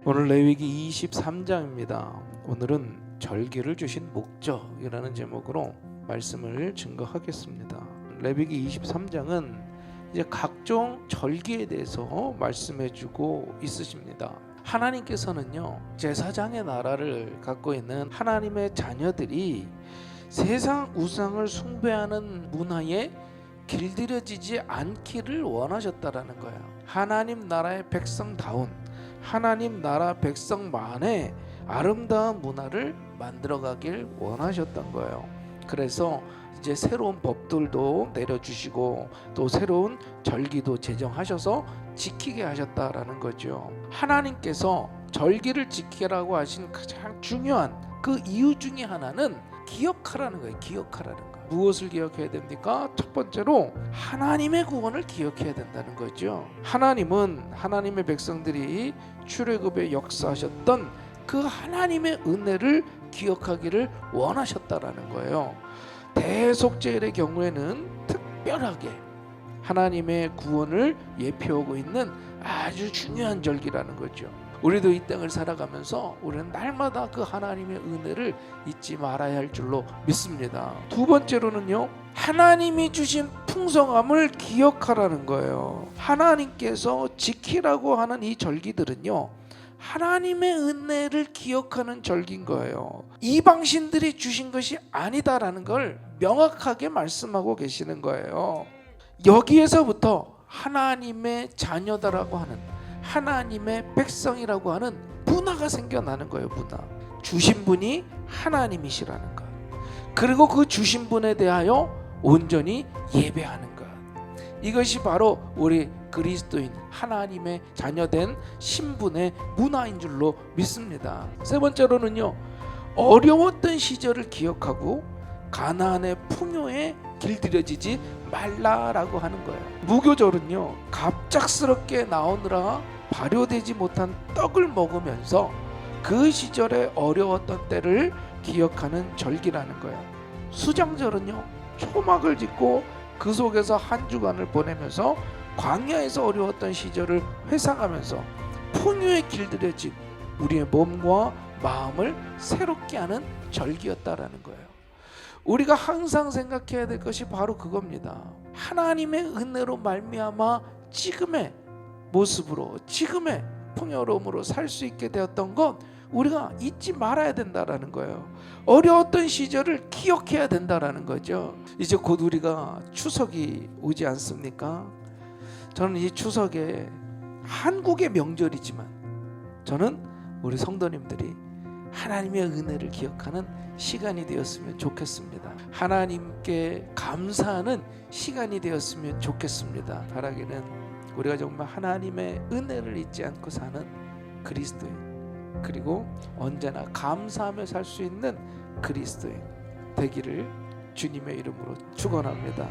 오늘 레위기 23장입니다. 오늘은 절기를 주신 목적이라는 제목으로 말씀을 증거하겠습니다. 레위기 23장은 이제 각종 절기에 대해서 말씀해주고 있으십니다. 하나님께서는요, 제사장의 나라를 갖고 있는 하나님의 자녀들이 세상 우상을 숭배하는 문화에 길들여지지 않기를 원하셨다라는 거예요. 하나님 나라의 백성다운 하나님 나라 백성만의 아름다운 문화를 만들어가길 원하셨던 거예요. 그래서 이제 새로운 법들도 내려주시고 또 새로운 절기도 제정하셔서 지키게 하셨다라는 거죠. 하나님께서 절기를 지키라고 하신 가장 중요한 그 이유 중에 하나는 기억하라는 거예요. 기억하라는 거. 무엇을 기억해야 됩니까? 첫 번째로 하나님의 구원을 기억해야 된다는 거죠. 하나님은 하나님의 백성들이 출애굽에 역사하셨던 그 하나님의 은혜를 기억하기를 원하셨다라는 거예요. 대속죄일의 경우에는 특별하게 하나님의 구원을 예표하고 있는 아주 중요한 절기라는 거죠. 우리도 이 땅을 살아가면서 우리는 날마다 그 하나님의 은혜를 잊지 말아야 할 줄로 믿습니다. 두 번째로는요, 하나님이 주신 풍성함을 기억하라는 거예요. 하나님께서 지키라고 하는 이 절기들은요, 하나님의 은혜를 기억하는 절기인 거예요. 이방신들이 주신 것이 아니다라는 걸 명확하게 말씀하고 계시는 거예요. 여기에서부터 하나님의 자녀다라고 하는, 하나님의 백성이라고 하는 문화가 생겨나는 거예요. 문화. 주신 분이 하나님이시라는 것, 그리고 그 주신 분에 대하여 온전히 예배하는 것, 이것이 바로 우리 그리스도인 하나님의 자녀된 신분의 문화인 줄로 믿습니다. 세 번째로는요, 어려웠던 시절을 기억하고 가나안의 풍요에 길들여지지 말라라고 하는 거예요. 무교절은요, 갑작스럽게 나오느라 발효되지 못한 떡을 먹으면서 그 시절에 어려웠던 때를 기억하는 절기라는 거예요. 수장절은요, 초막을 짓고 그 속에서 한 주간을 보내면서 광야에서 어려웠던 시절을 회상하면서 풍요에 길들여진 우리의 몸과 마음을 새롭게 하는 절기였다라는 거예요. 우리가 항상 생각해야 될 것이 바로 그겁니다. 하나님의 은혜로 말미암아 지금의 모습으로, 지금의 풍요로움으로 살 수 있게 되었던 것, 우리가 잊지 말아야 된다라는 거예요. 어려웠던 시절을 기억해야 된다라는 거죠. 이제 곧 우리가 추석이 오지 않습니까? 저는 이 추석에 한국의 명절이지만 저는 우리 성도님들이 하나님의 은혜를 기억하는 시간이 되었으면 좋겠습니다. 하나님께 감사하는 시간이 되었으면 좋겠습니다. 바라기는 우리가 정말 하나님의 은혜를 잊지 않고 사는 그리스도인, 그리고 언제나 감사하며 살 수 있는 그리스도인 되기를 주님의 이름으로 축원합니다.